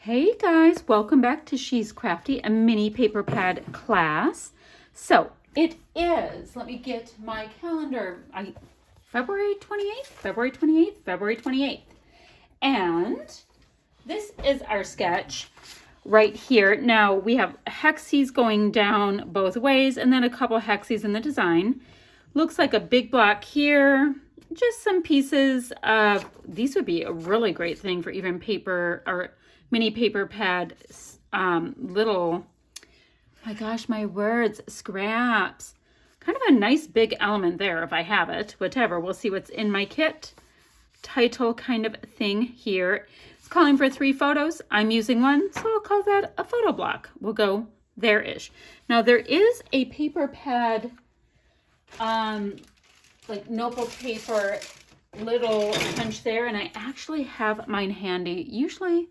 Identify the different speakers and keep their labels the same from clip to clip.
Speaker 1: Hey guys, welcome back to She's Crafty, a mini paper pad class. So it is, let me get my calendar, February 28th. And this is our sketch right here. Now we have hexes going down both ways and then a couple hexes in the design. Looks like a big block here. Just some pieces of, these would be a really great thing for even paper or mini paper pad, little, my gosh, my words, scraps. Kind of a nice big element there if I have it, whatever. We'll see what's in my kit. Title kind of thing here. It's calling for 3 photos. I'm using one, so I'll call that a photo block. We'll go there-ish. Now there is a paper pad, like notebook paper, little punch there, and I actually have mine handy. Usually,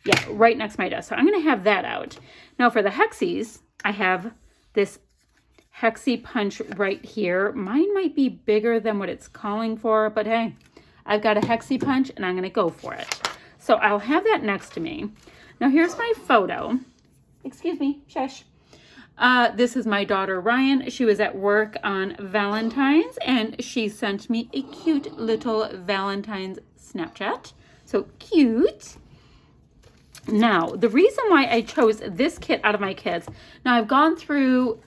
Speaker 1: yeah, right next to my desk. So I'm going to have that out. Now for the hexes, I have this hexie punch right here. Mine might be bigger than what it's calling for, but hey, I've got a hexie punch and I'm going to go for it. So I'll have that next to me. Now here's my photo. Excuse me, shush. This is my daughter Ryan. She was at work on Valentine's and she sent me a cute little Valentine's Snapchat. So cute. Now, the reason why I chose this kit out of my kits, now I've gone through,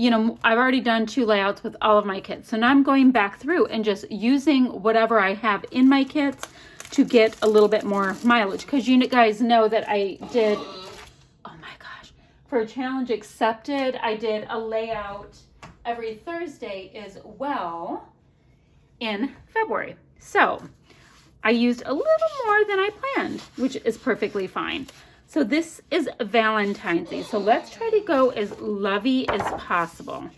Speaker 1: I've already done 2 layouts with all of my kits. So now I'm going back through and just using whatever I have in my kits to get a little bit more mileage. Because you guys know that I did, oh my gosh, for Challenge Accepted, I did a layout every Thursday as well in February. So I used a little more than I planned, which is perfectly fine. So this is Valentine's Day. So let's try to go as lovey as possible.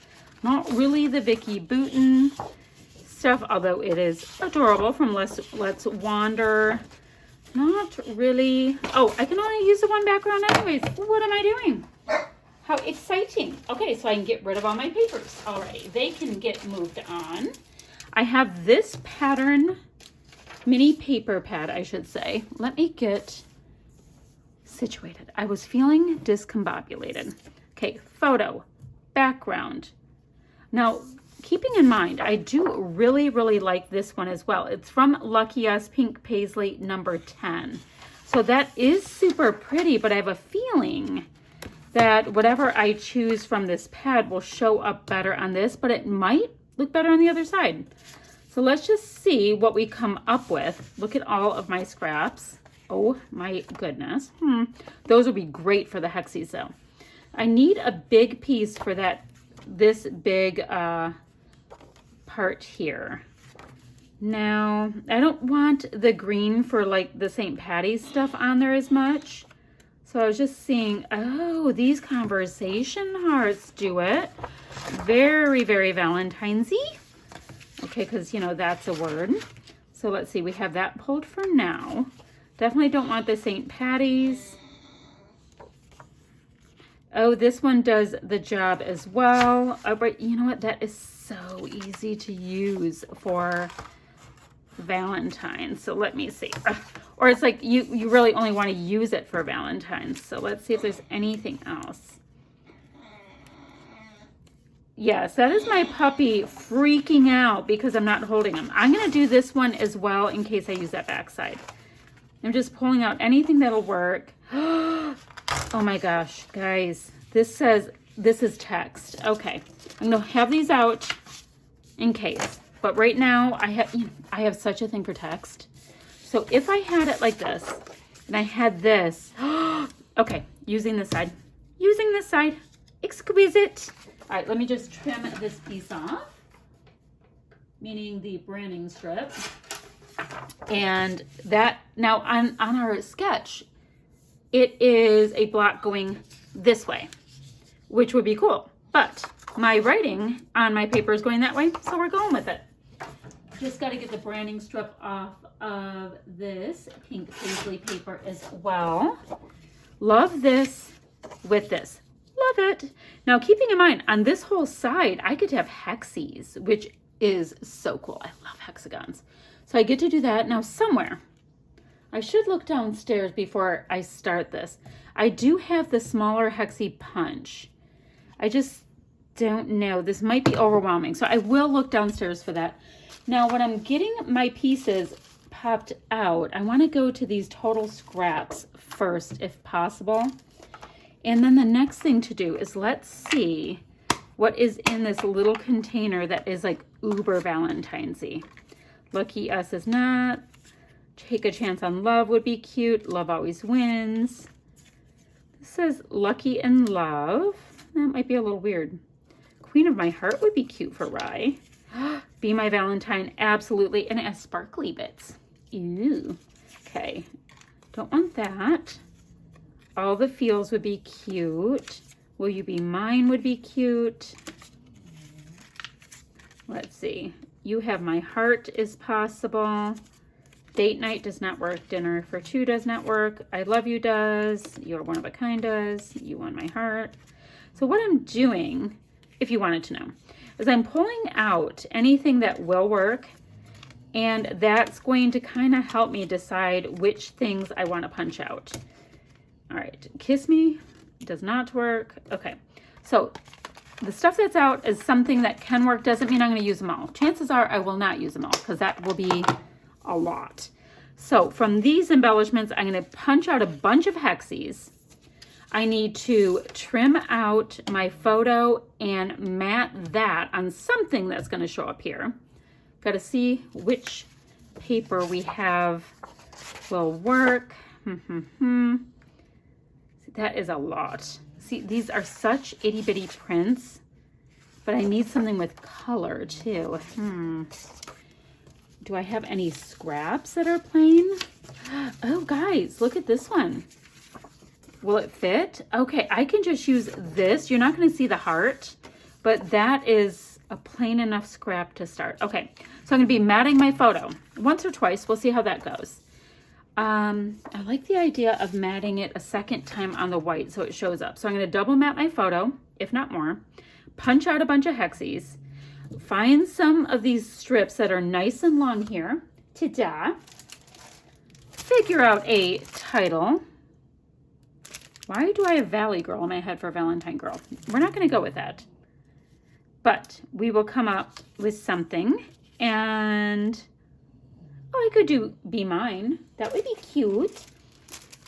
Speaker 1: Not really the Vicky Boutin stuff, although it is adorable from Let's Wander. Not really. Oh, I can only use the one background anyways. What am I doing? How exciting. Okay, so I can get rid of all my papers. All right, they can get moved on. I have this pattern, mini paper pad, I should say. Let me get situated. I was feeling discombobulated. Okay, photo, background. Now, keeping in mind, I do really, really like this one as well. It's from Lucky Us Pink Paislee number 10. So that is super pretty, but I have a feeling that whatever I choose from this pad will show up better on this, but it might look better on the other side. So let's just see what we come up with. Look at all of my scraps. Oh my goodness. Those would be great for the hexes though. I need a big piece for this big part here. Now, I don't want the green for like the St. Patty's stuff on there as much. So I was just seeing, oh, these conversation hearts do it. Very, very Valentine's-y. Okay, because, that's a word. So let's see, we have that pulled for now. Definitely don't want the St. Patty's. Oh, this one does the job as well. Oh, but you know what? That is so easy to use for Valentine's. So let me see. Or it's like you really only want to use it for Valentine's. So let's see if there's anything else. Yes, that is my puppy freaking out because I'm not holding him. I'm going to do this one as well in case I use that backside. I'm just pulling out anything that'll work. Oh my gosh, guys. This says, this is text. Okay, I'm going to have these out in case. But right now, I have such a thing for text. So if I had it like this, and I had this. Okay, using this side. Using this side. Exquisite. All right, let me just trim this piece off, meaning the branding strip. And that, now on our sketch, it is a block going this way, which would be cool. But my writing on my paper is going that way, so we're going with it. Just got to get the branding strip off of this pink Paislee paper as well. Love this with this. Love it. Now, keeping in mind, on this whole side, I get to have hexes, which is so cool. I love hexagons. So I get to do that. Now, somewhere I should look downstairs before I start this. I do have the smaller hexy punch. I just don't know. This might be overwhelming. So I will look downstairs for that. Now, when I'm getting my pieces popped out, I want to go to these total scraps first, if possible. And then the next thing to do is let's see what is in this little container that is like uber Valentine's-y. Lucky Us is not. Take a Chance on Love would be cute. Love Always Wins. This says Lucky in Love. That might be a little weird. Queen of My Heart would be cute for Rye. Be My Valentine, absolutely. And it has sparkly bits. Ew. Okay. Don't want that. All the Feels would be cute. Will You Be Mine would be cute. Let's see. You Have My Heart is possible. Date Night does not work. Dinner for Two does not work. I Love You does. You're One of a Kind does. You Won My Heart. So what I'm doing, if you wanted to know, is I'm pulling out anything that will work, and that's going to kind of help me decide which things I want to punch out. All right, Kiss Me does not work. Okay, so the stuff that's out is something that can work. Doesn't mean I'm going to use them all. Chances are I will not use them all because that will be a lot. So from these embellishments, I'm going to punch out a bunch of hexies. I need to trim out my photo and mat that on something that's going to show up here. Got to see which paper we have will work. That is a lot. See, these are such itty bitty prints, but I need something with color too. Do I have any scraps that are plain? Oh, guys, look at this one. Will it fit? Okay, I can just use this. You're not going to see the heart, but that is a plain enough scrap to start. Okay, so I'm going to be matting my photo once or twice. We'll see how that goes. I like the idea of matting it a second time on the white so it shows up. So I'm going to double mat my photo, if not more, punch out a bunch of hexies, find some of these strips that are nice and long here. Ta-da! Figure out a title. Why do I have Valley Girl in my head for Valentine Girl? We're not going to go with that. But we will come up with something. And, oh, I could do Be Mine. That would be cute.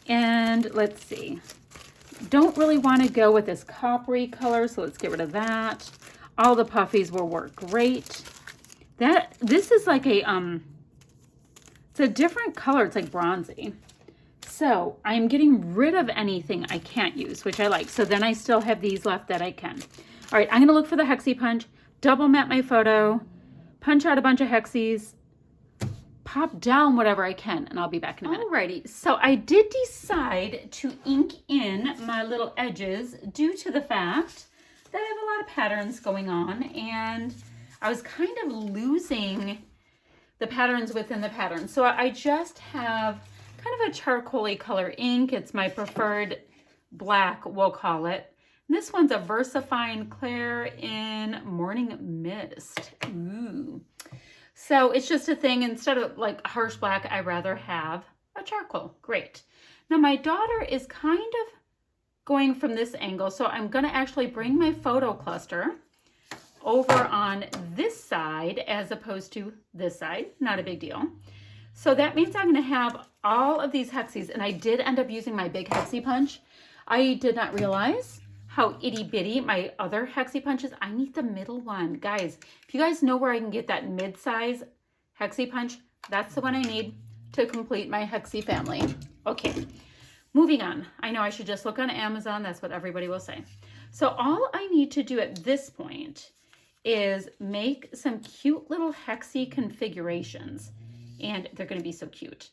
Speaker 1: And let's see. Don't really want to go with this coppery color, so let's get rid of that. All the puffies will work great. This is like a, it's a different color. It's like bronzy. So I'm getting rid of anything I can't use, which I like. So then I still have these left that I can. All right, I'm going to look for the hexie punch, double mat my photo, punch out a bunch of hexies, pop down whatever I can, and I'll be back in a minute. Alrighty, so I did decide to ink in my little edges due to the fact that I have a lot of patterns going on, and I was kind of losing the patterns within the pattern. So I just have kind of a charcoaly color ink. It's my preferred black, we'll call it. And this one's a VersaFine Claire in Morning Mist. Ooh. So it's just a thing. Instead of like harsh black, I rather have a charcoal. Great. Now my daughter is kind of going from this angle, so I'm going to actually bring my photo cluster over on this side as opposed to this side. Not a big deal. So that means I'm going to have all of these hexies, and I did end up using my big hexie punch. I did not realize how itty bitty my other hexie punch is. I need the middle one. Guys, if you guys know where I can get that mid-size hexie punch, that's the one I need to complete my hexie family. Okay, moving on. I know I should just look on Amazon. That's what everybody will say. So all I need to do at this point is make some cute little hexie configurations. And they're going to be so cute.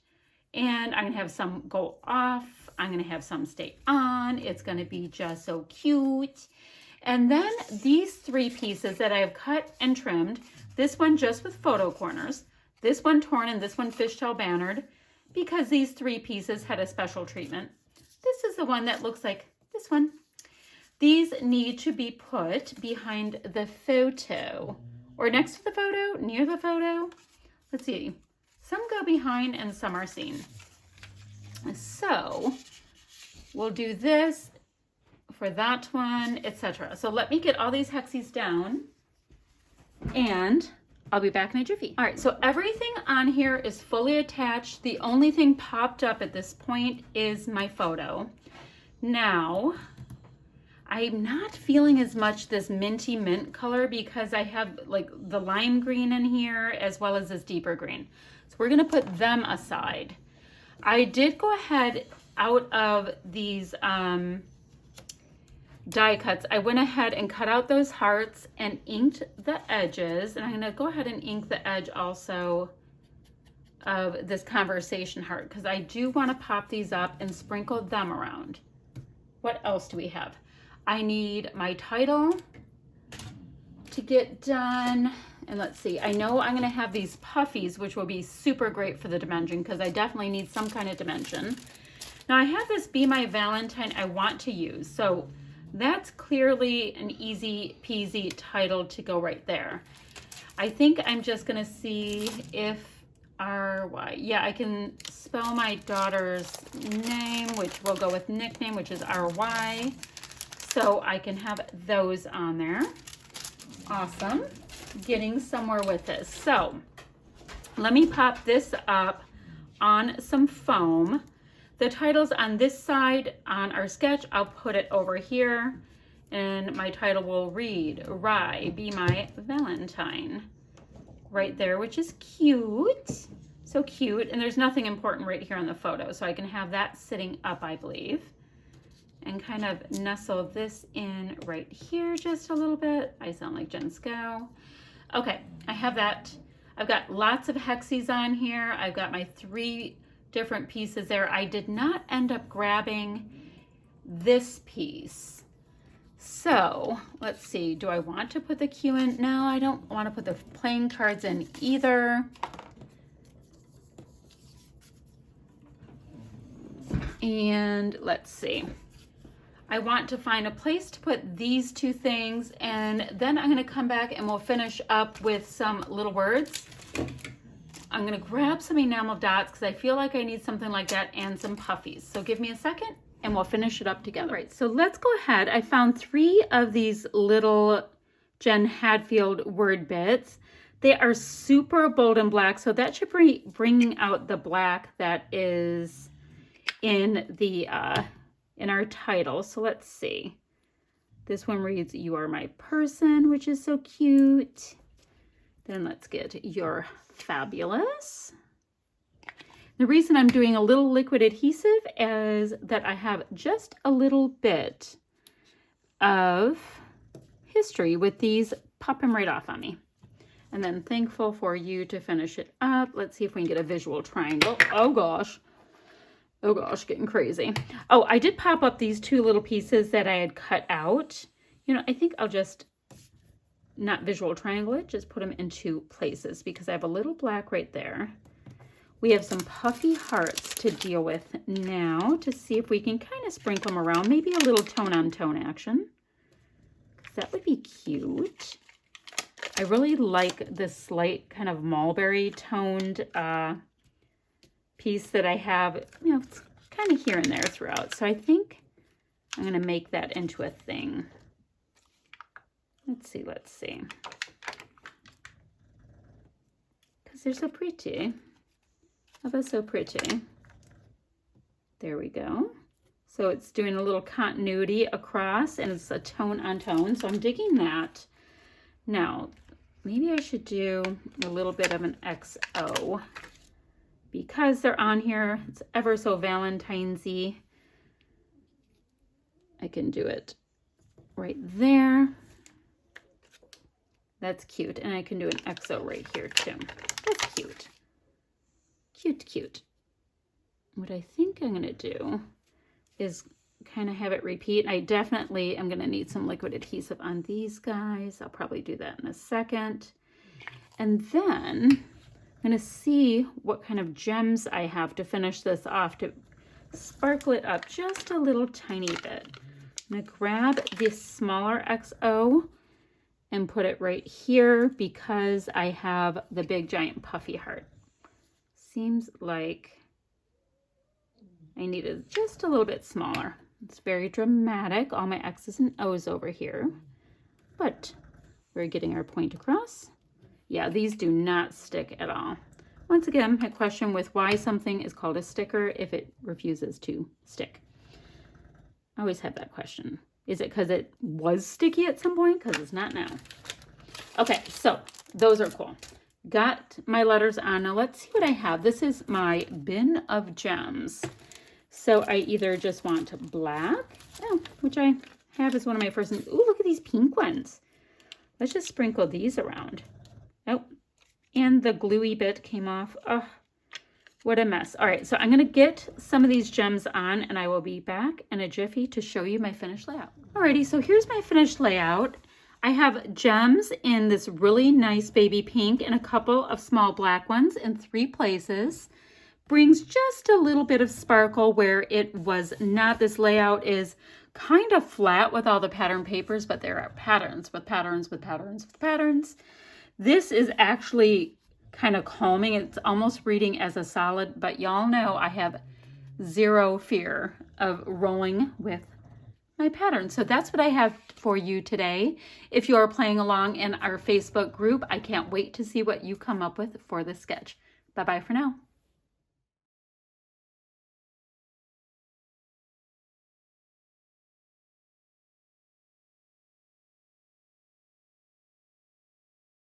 Speaker 1: And I'm going to have some go off. I'm going to have some stay on. It's going to be just so cute. And then these three pieces that I have cut and trimmed, this one just with photo corners, this one torn, and this one fishtail bannered, because these three pieces had a special treatment. This is the one that looks like this one. These need to be put behind the photo, or next to the photo, near the photo. Let's see. Some go behind and some are seen. So we'll do this for that one, etc. So let me get all these hexies down and I'll be back in a jiffy. All right, so everything on here is fully attached. The only thing popped up at this point is my photo. Now, I'm not feeling as much this minty mint color because I have like the lime green in here as well as this deeper green. So we're gonna put them aside. I did go ahead out of these die cuts. I went ahead and cut out those hearts and inked the edges. And I'm gonna go ahead and ink the edge also of this conversation heart because I do wanna pop these up and sprinkle them around. What else do we have? I need my title to get done. And let's see, I know I'm gonna have these puffies, which will be super great for the dimension because I definitely need some kind of dimension. Now I have this Be My Valentine I want to use. So that's clearly an easy peasy title to go right there. I think I'm just gonna see if R-Y, yeah, I can spell my daughter's name, which will go with nickname, which is R-Y. So I can have those on there. Awesome. Getting somewhere with this. So let me pop this up on some foam. The title's on this side on our sketch. I'll put it over here and my title will read, Rye, Be My Valentine. Right there, which is cute. So cute. And there's nothing important right here on the photo. So I can have that sitting up, I believe. And kind of nestle this in right here just a little bit. I sound like Jen Scow. Okay, I have that. I've got lots of hexies on here. I've got my 3 different pieces there. I did not end up grabbing this piece. So let's see, do I want to put the Q in? No, I don't want to put the playing cards in either. And let's see. I want to find a place to put these 2 things, and then I'm going to come back and we'll finish up with some little words. I'm going to grab some enamel dots because I feel like I need something like that and some puffies. So give me a second and we'll finish it up together. All right, so let's go ahead. I found 3 of these little Jen Hadfield word bits. They are super bold and black, so that should be bringing out the black that is in the in our title. So let's see. This one reads, You Are My Person, which is so cute. Then let's get You're Fabulous. The reason I'm doing a little liquid adhesive is that I have just a little bit of history with these popping right off on me. And then Thankful for You to finish it up. Let's see if we can get a visual triangle. Oh gosh. Oh gosh, getting crazy. Oh, I did pop up these 2 little pieces that I had cut out. You know, I think I'll just not visual triangle it, just put them in 2 places because I have a little black right there. We have some puffy hearts to deal with now to see if we can kind of sprinkle them around. Maybe a little tone on tone action. That would be cute. I really like this slight kind of mulberry toned piece that I have, you know, it's kind of here and there throughout. So I think I'm going to make that into a thing. Let's see. Because they're so pretty. Oh, that's so pretty. There we go. So it's doing a little continuity across and it's a tone on tone. So I'm digging that. Now, maybe I should do a little bit of an XO. Because they're on here, it's ever so Valentine's-y. I can do it right there. That's cute. And I can do an XO right here too. That's cute. Cute. What I think I'm gonna do is kind of have it repeat. I definitely am gonna need some liquid adhesive on these guys. I'll probably do that in a second. And then I'm going to see what kind of gems I have to finish this off to sparkle it up just a little tiny bit. I'm going to grab this smaller XO and put it right here because I have the big giant puffy heart. Seems like I need it just a little bit smaller. It's very dramatic, all my X's and O's over here, but we're getting our point across. Yeah, these do not stick at all. Once again, my question with why something is called a sticker if it refuses to stick. I always have that question. Is it because it was sticky at some point? Because it's not now. Okay, so those are cool. Got my letters on. Now let's see what I have. This is my bin of gems. So I either just want black, which I have as one of my first. Ooh, look at these pink ones. Let's just sprinkle these around. Oh, and the gluey bit came off. Oh, what a mess. All right, so I'm going to get some of these gems on, and I will be back in a jiffy to show you my finished layout. Alrighty, so here's my finished layout. I have gems in this really nice baby pink and a couple of small black ones in 3 places. Brings just a little bit of sparkle where it was not. This layout is kind of flat with all the pattern papers, but there are patterns with patterns with patterns with patterns. This is actually kind of calming. It's almost reading as a solid, but y'all know I have zero fear of rolling with my pattern. So that's what I have for you today. If you are playing along in our Facebook group, I can't wait to see what you come up with for this sketch. Bye-bye for now.